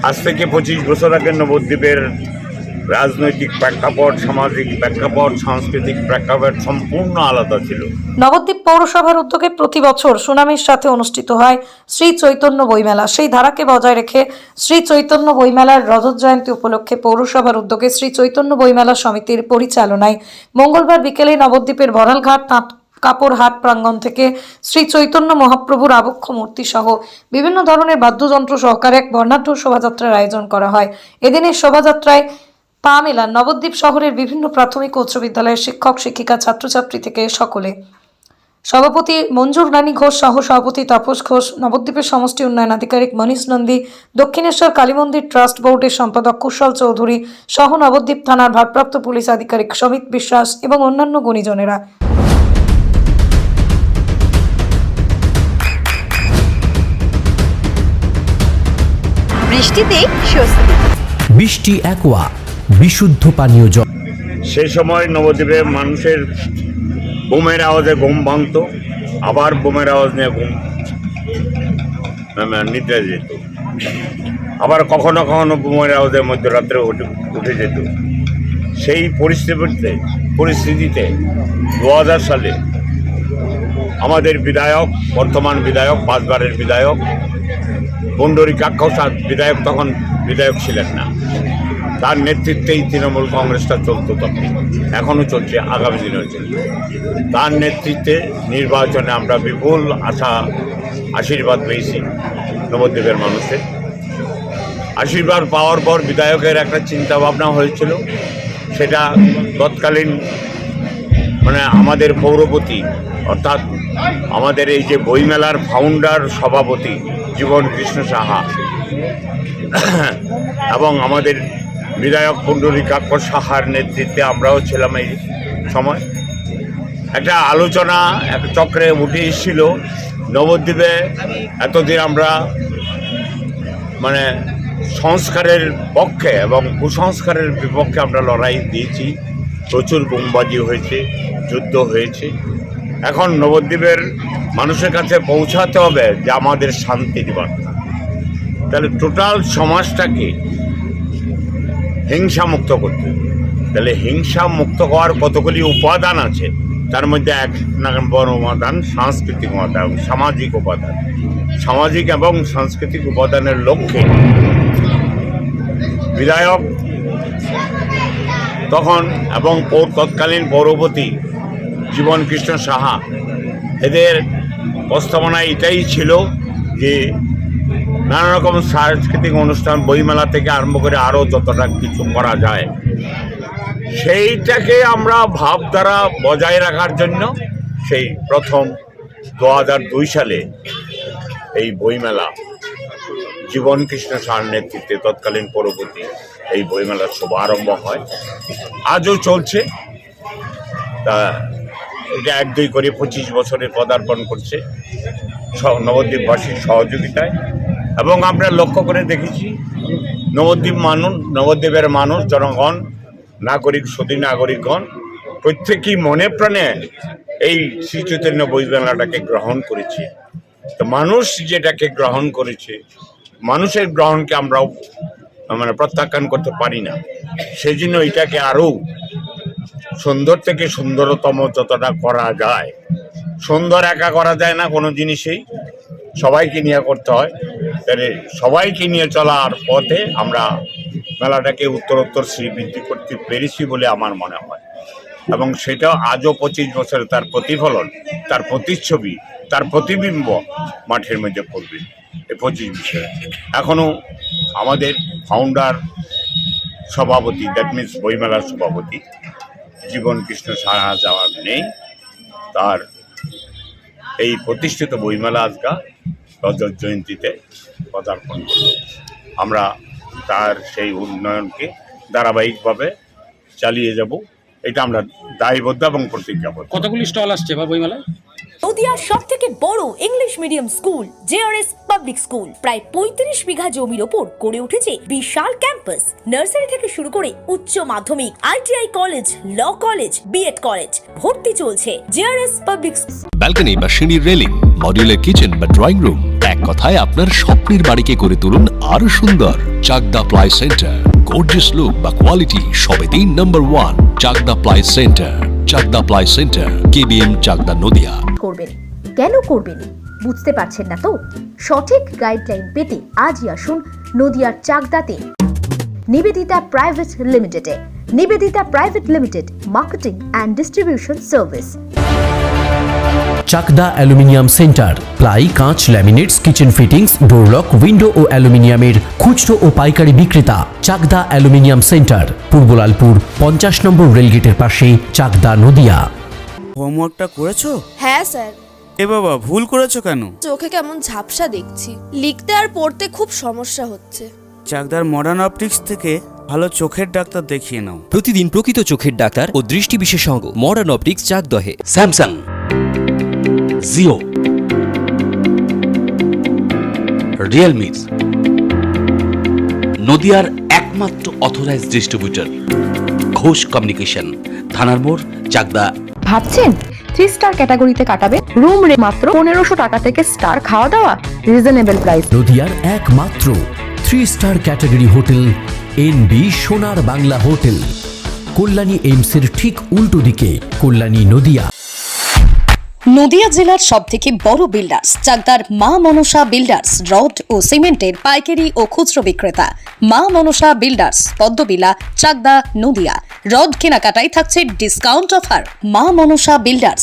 আজ থেকে 25 বছর আগে নবদ্বীপের রাজনৈতিক প্রেক্ষাপট, সামাজিক প্রেক্ষাপট, সাংস্কৃতিক প্রেক্ষাপট সম্পূর্ণ আলাদা ছিল। নবদ্বীপ পৌরসভার উদ্যোগে প্রতি বছর সুনামের সাথে অনুষ্ঠিত হয় শ্রী চৈতন্য বইমেলা। সেই ধারাকে বজায় রেখে শ্রী চৈতন্য বইমেলার রজত জয়ন্তী উপলক্ষে পৌরসভার উদ্যোগে শ্রী চৈতন্য বইমেলা সমিতির পরিচালনায় মঙ্গলবার বিকেলে নবদ্বীপের বড়ালঘাট তাঁত কাপড় হাট প্রাঙ্গণ থেকে শ্রী চৈতন্য মহাপ্রভুর আবক্ষ মূর্তি সহ বিভিন্ন ধরনের বাদ্যযন্ত্র সহকারে এক বর্ণাঢ্য শোভাযাত্রার আয়োজন করা হয়। এদিনের শোভাযাত্রায় পা মেলান নবদ্বীপ শহরের বিভিন্ন প্রাথমিক ও উচ্চ বিদ্যালয়ের শিক্ষক শিক্ষিকা ছাত্রছাত্রী থেকে সকলে। সভাপতি মঞ্জুর রানী ঘোষ, সহ সভাপতি তাপস ঘোষ, নবদ্বীপের সমষ্টি উন্নয়ন আধিকারিক মনীষ নন্দী, দক্ষিণেশ্বর কালীমন্দির ট্রাস্ট বোর্ডের সম্পাদক কুশল চৌধুরী সহ নবদ্বীপ থানার ভারপ্রাপ্ত পুলিশ আধিকারিক সমিত বিশ্বাস এবং অন্যান্য গুণীজনেরা। বৃষ্টিতে স্বস্তি। বৃষ্টি অ্যাকোয়া বিশুদ্ধ পানীয় জল। সেই সময় নবদ্বীপে মানুষের বোমের আওয়াজে ঘুম ভাঙত, আবার বোমের আওয়াজ নিয়ে ঘুম নিদ্রা যেত, আবার কখনো কখনো বোমের আওয়াজে মধ্যরাত্রে উঠে যেত। সেই পরিস্থিতিতে 2000 সালে আমাদের বিধায়ক, বর্তমান বিধায়ক, 5 বারের বিধায়ক পুণ্ডরীকাক্ষ বিধায়ক, তখন বিধায়ক ছিলেন না, তার নেতৃত্বেই তৃণমূল কংগ্রেসটা চলতো, তখন এখনও চলছে, আগামী দিনেও চলবে। তার নেতৃত্বে নির্বাচনে আমরা বিপুল আশীর্বাদ পেয়েছি নবদ্বীপের মানুষের। আশীর্বাদ পাওয়ার পর বিধায়কের একটা চিন্তা ভাবনা হয়েছিল, সেটা তৎকালীন আমাদের পৌরপতি অর্থাৎ আমাদের এই যে বইমেলার ফাউন্ডার সভাপতি জীবন কৃষ্ণ সাহা এবং আমাদের বিধায়ক পুণ্ডরীকাক্ষ সাহার নেতৃত্বে আমরাও ছিলাম। এই সময় একটা আলোচনা এক চক্রে উঠে এসেছিল, নবদ্বীপে এতদিন আমরা সংস্কারের পক্ষে এবং কুসংস্কারের বিপক্ষে আমরা লড়াই দিয়েছি, প্রচুর বোমবাজি হয়েছে, যুদ্ধ হয়েছে। এখন নবদ্বীপের মানুষের কাছে পৌঁছাতে হবে যে আমাদের শান্তির বার্তা। তাহলে টোটাল সমাজটাকে হিংসা মুক্ত করতে হবে। তাহলে হিংসা মুক্ত হওয়ার কতগুলি উপাদান আছে, তার মধ্যে 1 নম্বর উপাদান সাংস্কৃতিক উপাদান, সামাজিক উপাদান। সামাজিক এবং সাংস্কৃতিক উপাদানের লক্ষ্যে বিধায়ক তখন এবং তৎকালীন পৌরপতি জীবন কৃষ্ণ সাহা, এদের প্রস্তাবনা এটাই ছিল যে নানা রকম সাংস্কৃতিক অনুষ্ঠান, বইমেলা থেকে আরম্ভ করে আরও যতটা কিছু করা যায়, সেইটাকে আমরা ভাবধারা বজায় রাখার জন্য সেই প্রথম 2002 সালে এই বইমেলা জীবন কৃষ্ণ সাহার নেতৃত্বে তৎকালীন পৌরপতি এই বইমেলার শুভারম্ভ হয়, আজও চলছে। তা এটা 1-2 করে 25 বছরে পদার্পণ করছে নবদ্বীপবাসীর সহযোগিতায়। এবং আমরা লক্ষ্য করে দেখেছি নবদ্বীপের মানুষ, জনগণ, নাগরিক, সুধী নাগরিকগণ প্রত্যেকেই মনে প্রাণে এই শ্রী চৈতন্য বইমেলাটাকে গ্রহণ করেছে। তো মানুষ যেটাকে গ্রহণ করেছে, মানুষের গ্রহণকে আমরাও প্রত্যাখ্যান করতে পারি না। সেই জন্য এটাকে আরও সুন্দর থেকে সুন্দরতম যতটা করা যায়, সুন্দর একা করা যায় না কোনো জিনিসেই, সবাইকে নিয়ে করতে হয়। তাহলে সবাইকে নিয়ে চলার পথে আমরা মেলাটাকে উত্তরোত্তর শ্রীবৃদ্ধি করতে পেরেছি বলে আমার মনে হয়। এবং সেটা আজও 25 বছরে তার প্রতিফলন, তার প্রতিচ্ছবি, তার প্রতিবিম্ব মাঠের মধ্যে পড়বে। এই 25 বছরে এখনও আমাদের ফাউন্ডার সভাপতি, দ্যাট মিনস বইমেলার সভাপতি জীবন কৃষ্ণ সাহা যাওয়ার নেই, তার এই প্রতিষ্ঠিত বইমেলা আজকা রজত জয়ন্তীতে পদার্পণ করল। আমরা তার সেই উন্নয়নকে ধারাবাহিকভাবে চালিয়ে যাব, এটা আমরা দায়বদ্ধ এবং প্রতিজ্ঞাবদ্ধ। কতগুলি স্টল আসছে বা বইমেলায়? নদিয়ার সবথেকে বড় English medium school JRS public school প্রায় 35 বিঘা জমির ওপর গড়ে উঠেছে বিশাল ক্যাম্পাস। নার্সারি থেকে শুরু করে উচ্চ মাধ্যমিক, ITI college, law college, BEd college, ভর্তি চলছে জেআরএস পাবলিক। ব্যালকনি বা সিঁড়ির রেলিং, মডিউলার কিচেন বা ড্রয়িং রুম, এক কথায় আপনার স্বপ্নের বাড়িকে করে তুলুন আরো সুন্দর। Chakdah ply centre, gorgeous look বা কোয়ালিটি সবে 3 number 1 Chakdah ply centre. Chakdah ply centre, KBM, Chakdah, Nadia. করবেন কেন করবেন বুঝতে পারছেন না তো? সঠিক গাইডলাইন পেতে আজই আসুন নদিয়ার চাকদাতে নিবেদিতা প্রাইভেট লিমিটেডে। Nivedita private limited, marketing and distribution service. Chakdah aluminium centre, ply, কাঁচ, laminates, kitchen fittings, door lock, window ও অ্যালুমিনিয়ামের খুচরো ও পাইকারি বিক্রেতা। চাকদা অ্যালুমিনিয়াম সেন্টার, পূর্বলালপুর 50 নম্বর রেলগেটের পাশে, চাকদা, নদিয়া। হোমওয়ার্কটা করেছো? হ্যাঁ স্যার। এ বাবা, ভুল করেছো কেন? চোখে কেমন ঝাপসা দেখছি, লিখতে আর পড়তে খুব সমস্যা হচ্ছে। চাকদার মডার্ন অপটিক্স থেকে ভালো চোখের ডাক্তার দেখিয়ে নাও। প্রতিদিন প্রকৃত চোখের ডাক্তার ও দৃষ্টি বিশেষজ্ঞ মডার্ন অপটিক্স, চাকদহে। স্যামসাং, জিও, রিয়েলমি, নদিয়ার একমাত্র অথরাইজড ডিস্ট্রিবিউটর ঘোষ কমিউনিকেশন, থানার মোড়, চাকদা। ভাবছেন 3 স্টার ক্যাটাগরিতে কাটাবে? রুম রে মাত্র 1500 টাকা থেকে স্টার, খাওয়া দাওয়া রিজনেবল প্রাইস। নদিয়ার একমাত্র 3 স্টার ক্যাটাগরি হোটেল এনবি সোনার বাংলা হোটেল, কল্যাণী এইমসের ঠিক উল্টো দিকে, কল্যাণী, নদিয়া। নদিয়া জেলার সবথেকে বড় বিল্ডার্স চাকদার মা মনসা বিল্ডার্স, রড ও সিমেন্টের পাইকারি ও খুচরো বিক্রেতা। মা মনসা বিল্ডার্স, পদ্মবিলা, চাকদা, নদিয়া। রড কেনাকাটায় থাকছে ডিসকাউন্ট অফার। মা মনসা বিল্ডার্স,